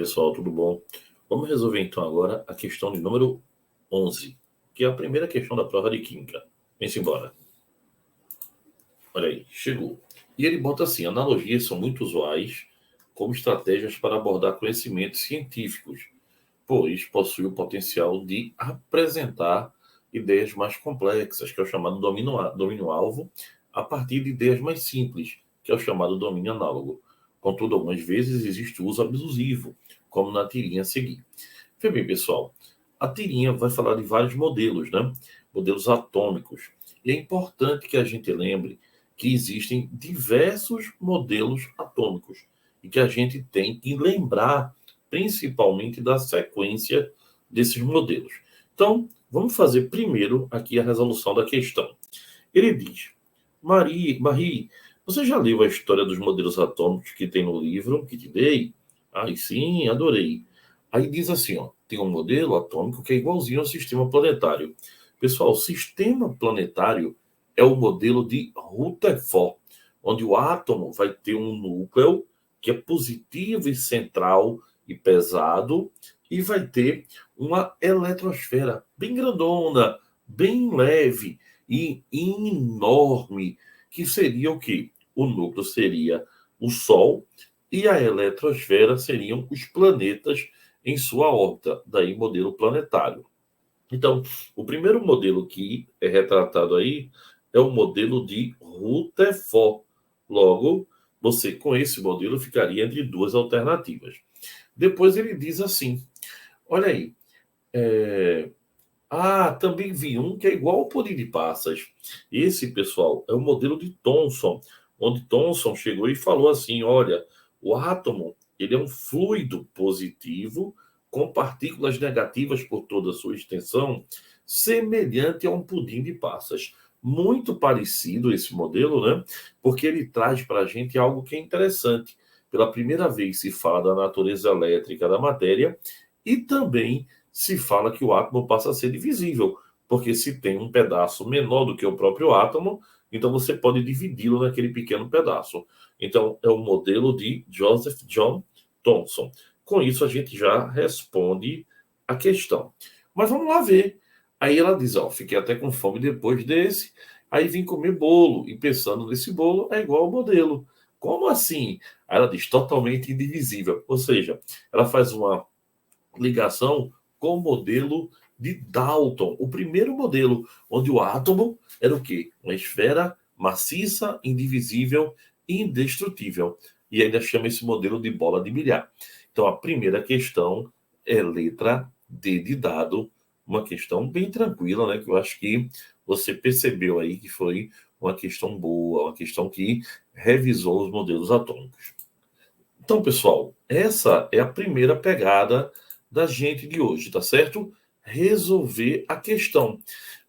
pessoal, tudo bom? Vamos resolver então agora a questão de número 11, que é a primeira questão da prova de Química. Vem-se embora. Olha aí, chegou. E ele bota assim: analogias são muito usuais como estratégias para abordar conhecimentos científicos, pois possui o potencial de apresentar ideias mais complexas, que é o chamado domínio-alvo, a partir de ideias mais simples, que é o chamado domínio análogo. Contudo, algumas vezes existe o uso abusivo, como na tirinha a seguir. Vê bem, pessoal, a tirinha vai falar de vários modelos, né? Modelos atômicos. E é importante que a gente lembre que existem diversos modelos atômicos e que a gente tem que lembrar principalmente da sequência desses modelos. Então, vamos fazer primeiro aqui a resolução da questão. Ele diz: Marie, você já leu a história dos modelos atômicos que tem no livro que te dei? Ai, sim, adorei. Aí diz assim, ó, tem um modelo atômico que é igualzinho ao sistema planetário. Pessoal, o sistema planetário é o modelo de Rutherford, onde o átomo vai ter um núcleo que é positivo e central e pesado, e vai ter uma eletrosfera bem grandona, bem leve e enorme, que seria o quê? O núcleo seria o Sol e a eletrosfera seriam os planetas em sua órbita, daí modelo planetário. Então, o primeiro modelo que é retratado aí é o modelo de Rutherford. Logo, você com esse modelo ficaria entre duas alternativas. Depois ele diz assim: olha aí, também vi um que é igual ao pudim de passas. Esse, pessoal, é o modelo de Thomson, onde Thomson chegou e falou assim: olha, o átomo ele é um fluido positivo com partículas negativas por toda a sua extensão, semelhante a um pudim de passas. Muito parecido esse modelo, né? Porque ele traz para a gente algo que é interessante. Pela primeira vez se fala da natureza elétrica da matéria e também se fala que o átomo passa a ser divisível, porque se tem um pedaço menor do que o próprio átomo, então você pode dividi-lo naquele pequeno pedaço. Então, é o modelo de Joseph John Thomson. Com isso, a gente já responde a questão. Mas vamos lá ver. Aí ela diz, ó, fiquei até com fome depois desse, aí vim comer bolo, e pensando nesse bolo é igual ao modelo. Como assim? Aí ela diz, totalmente indivisível. Ou seja, ela faz uma ligação com o modelo de Dalton, o primeiro modelo, onde o átomo era o quê? Uma esfera maciça, indivisível e indestrutível. E ainda chama esse modelo de bola de bilhar. Então, a primeira questão é letra D de dado, uma questão bem tranquila, né? Que eu acho que você percebeu aí que foi uma questão boa, uma questão que revisou os modelos atômicos. Então, pessoal, essa é a primeira pegada da gente de hoje, tá certo? Resolver a questão.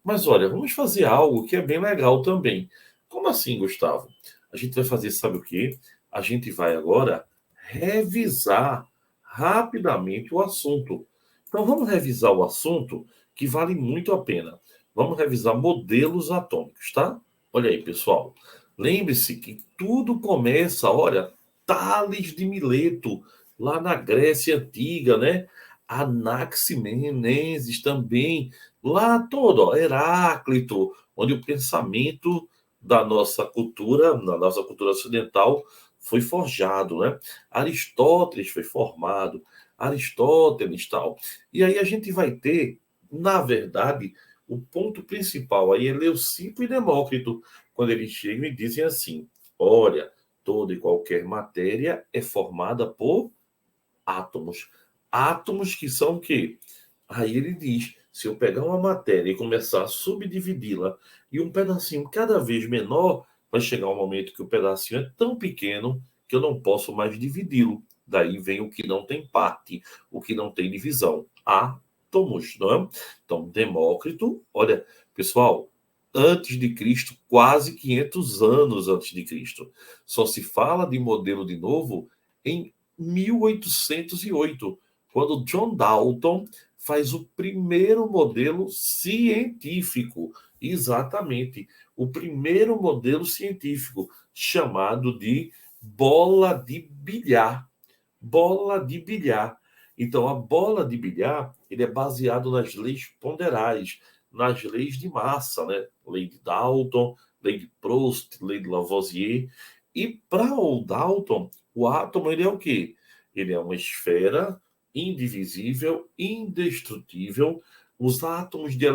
Mas olha, vamos fazer algo que é bem legal também. Como assim, Gustavo? A gente vai fazer, sabe o quê? A gente vai agora revisar rapidamente o assunto. Então, vamos revisar o assunto que vale muito a pena. Vamos revisar modelos atômicos, tá? Olha aí, pessoal. Lembre-se que tudo começa, olha, Tales de Mileto, lá na Grécia Antiga, né? Anaximenes também, lá todo, ó, Heráclito, onde o pensamento da nossa cultura, na nossa cultura ocidental, foi forjado, né? Aristóteles foi formado, Aristóteles tal. E aí a gente vai ter, na verdade, o ponto principal aí é Leucipo e Demócrito, quando eles chegam e dizem assim: olha, toda e qualquer matéria é formada por átomos. Átomos que são o quê? Aí ele diz: se eu pegar uma matéria e começar a subdividi-la e um pedacinho cada vez menor, vai chegar um momento que o pedacinho é tão pequeno que eu não posso mais dividi-lo. Daí vem o que não tem parte, o que não tem divisão. Átomos, não é? Então, Demócrito, olha, pessoal, antes de Cristo, quase 500 anos antes de Cristo. Só se fala de modelo de novo em 1808, quando John Dalton faz o primeiro modelo científico. Exatamente, o primeiro modelo científico, chamado de bola de bilhar. Bola de bilhar. Então, a bola de bilhar, ele é baseado nas leis ponderais, nas leis de massa, né? Lei de Dalton, lei de Proust, lei de Lavoisier. E para o Dalton, o átomo, ele é o quê? Ele é uma esfera indivisível, indestrutível. Os átomos de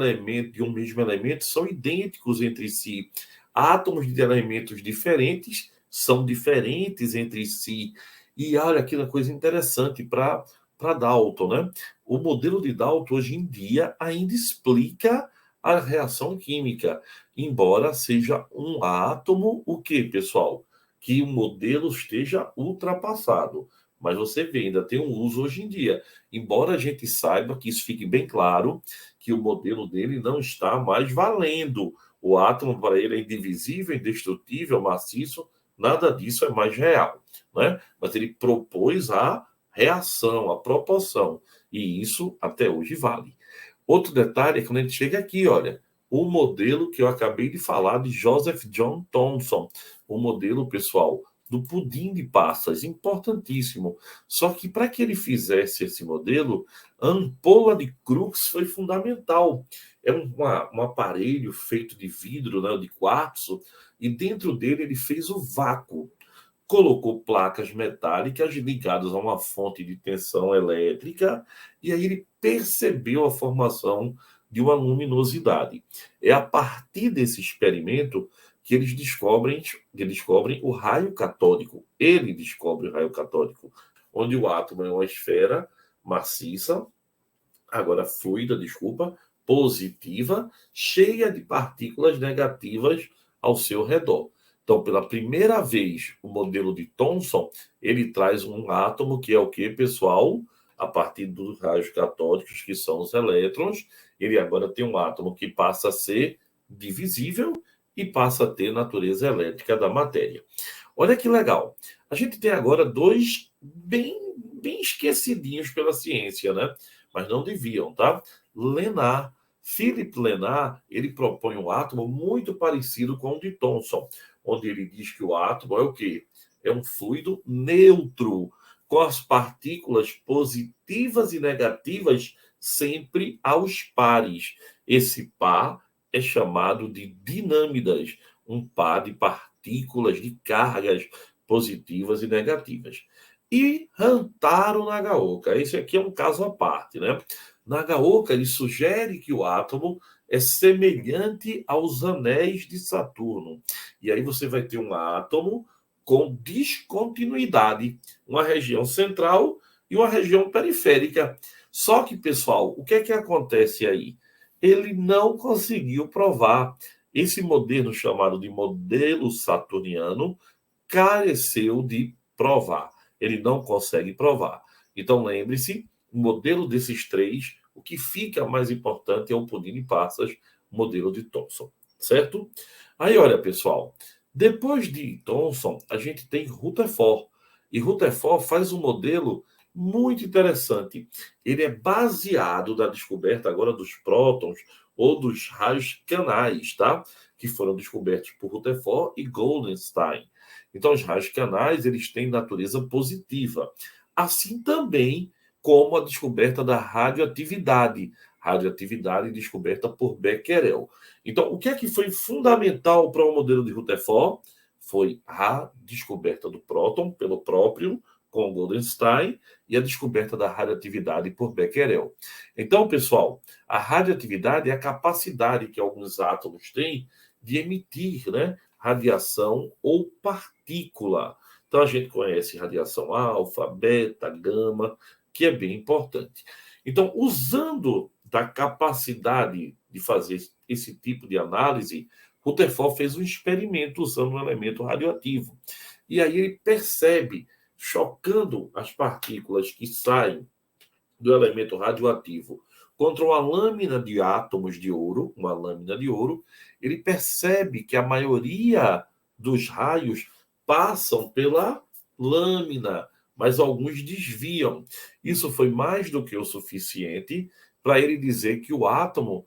um mesmo elemento são idênticos entre si. Átomos de elementos diferentes são diferentes entre si. E olha aqui uma coisa interessante para Dalton, né? O modelo de Dalton hoje em dia ainda explica a reação química, embora seja um átomo, o que, pessoal? Que o modelo esteja ultrapassado. Mas você vê, ainda tem um uso hoje em dia. Embora a gente saiba que isso fique bem claro, que o modelo dele não está mais valendo. O átomo para ele é indivisível, indestrutível, maciço, nada disso é mais real, né? Mas ele propôs a reação, a proporção, e isso até hoje vale. Outro detalhe é quando a gente chega aqui, olha, o modelo que eu acabei de falar de Joseph John Thomson, o modelo, pessoal, do pudim de passas, importantíssimo. Só que para que ele fizesse esse modelo, a ampola de Crookes foi fundamental. É um aparelho feito de vidro, né, de quartzo, e dentro dele ele fez o vácuo. Colocou placas metálicas ligadas a uma fonte de tensão elétrica, e aí ele percebeu a formação de uma luminosidade. É a partir desse experimento que eles descobrem o raio catódico. Ele descobre o raio catódico, onde o átomo é uma esfera maciça, agora fluida, desculpa, positiva, cheia de partículas negativas ao seu redor. Então, pela primeira vez, o modelo de Thomson, ele traz um átomo que é o que, pessoal? A partir dos raios catódicos, que são os elétrons, ele agora tem um átomo que passa a ser divisível e passa a ter natureza elétrica da matéria. Olha que legal. A gente tem agora dois bem esquecidinhos pela ciência, né? Mas não deviam, tá? Lenard, Philippe Lenard, ele propõe um átomo muito parecido com o de Thomson, onde ele diz que o átomo é o quê? É um fluido neutro, com as partículas positivas e negativas sempre aos pares. Esse par é chamado de dinâmidas, um par de partículas de cargas positivas e negativas. E Rantaro Nagaoka, esse aqui é um caso à parte, né? Nagaoka, ele sugere que o átomo é semelhante aos anéis de Saturno. E aí você vai ter um átomo com descontinuidade, uma região central e uma região periférica. Só que, pessoal, o que é que acontece aí? Ele não conseguiu provar. Esse modelo chamado de modelo saturniano careceu de provar. Ele não consegue provar. Então, lembre-se, o modelo desses três, o que fica mais importante é o pudim de passas, modelo de Thomson, certo? Aí, olha, pessoal, depois de Thomson, a gente tem Rutherford. E Rutherford faz um modelo muito interessante. Ele é baseado na descoberta agora dos prótons ou dos raios canais, tá? Que foram descobertos por Rutherford e Goldenstein. Então, os raios canais, eles têm natureza positiva. Assim também como a descoberta da radioatividade. Radioatividade descoberta por Becquerel. Então, o que é que foi fundamental para o modelo de Rutherford? Foi a descoberta do próton pelo próprio, com Goldenstein, e a descoberta da radioatividade por Becquerel. Então, pessoal, a radioatividade é a capacidade que alguns átomos têm de emitir, né, radiação ou partícula. Então, a gente conhece radiação alfa, beta, gama, que é bem importante. Então, usando da capacidade de fazer esse tipo de análise, Rutherford fez um experimento usando um elemento radioativo. E aí ele percebe, chocando as partículas que saem do elemento radioativo contra uma lâmina de átomos de ouro, uma lâmina de ouro, ele percebe que a maioria dos raios passam pela lâmina, mas alguns desviam. Isso foi mais do que o suficiente para ele dizer que o átomo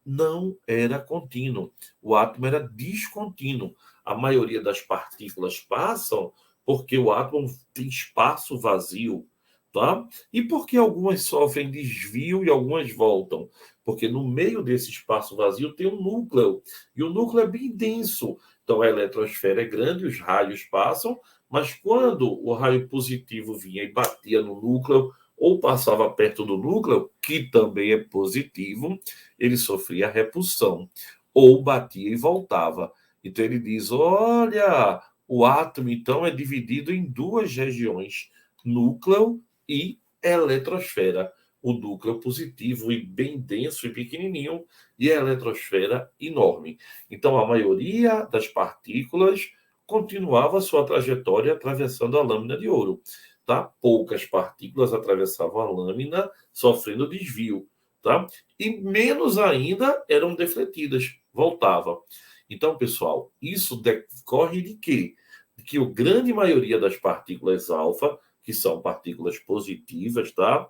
não era contínuo, o átomo era descontínuo. A maioria das partículas passam porque o átomo tem espaço vazio, tá? E por que algumas sofrem desvio e algumas voltam? Porque no meio desse espaço vazio tem um núcleo, e o núcleo é bem denso. Então a eletrosfera é grande, os raios passam, mas quando o raio positivo vinha e batia no núcleo, ou passava perto do núcleo, que também é positivo, ele sofria repulsão, ou batia e voltava. Então ele diz: olha, o átomo então é dividido em duas regiões, núcleo e eletrosfera. O núcleo positivo e bem denso e pequenininho, e a eletrosfera enorme. Então, a maioria das partículas continuava sua trajetória atravessando a lâmina de ouro. Tá? Poucas partículas atravessavam a lâmina sofrendo desvio. Tá? E menos ainda eram defletidas, voltava. Então, pessoal, isso decorre de quê? De que a grande maioria das partículas alfa, que são partículas positivas, tá?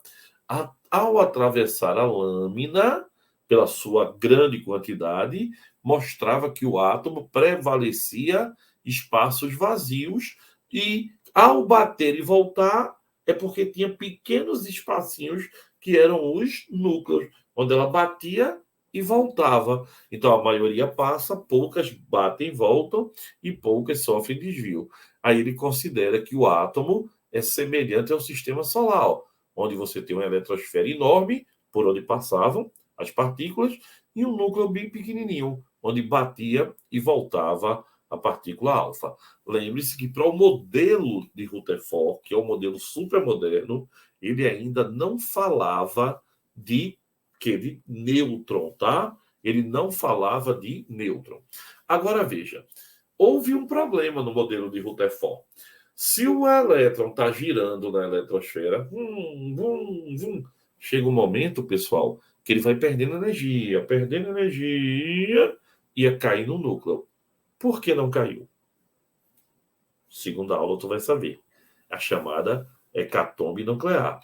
Ao atravessar a lâmina, pela sua grande quantidade, mostrava que o átomo prevalecia espaços vazios e, ao bater e voltar, é porque tinha pequenos espacinhos que eram os núcleos, onde ela batia e voltava. Então, a maioria passa, poucas batem e voltam e poucas sofrem desvio. Aí ele considera que o átomo é semelhante ao sistema solar, onde você tem uma eletrosfera enorme, por onde passavam as partículas, e um núcleo bem pequenininho, onde batia e voltava a partícula alfa. Lembre-se que para o modelo de Rutherford, que é o modelo supermoderno, ele ainda não falava de nêutron, tá? Ele não falava de nêutron. Agora veja, houve um problema no modelo de Rutherford. Se o elétron está girando na eletrosfera, chega um momento, pessoal, que ele vai perdendo energia, ia cair no núcleo. Por que não caiu? Segunda aula tu vai saber. A chamada hecatombe nuclear.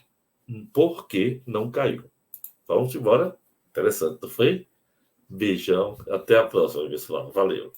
Por que não caiu? Vamos embora? Interessante, não foi? Beijão. Até a próxima, pessoal. Valeu.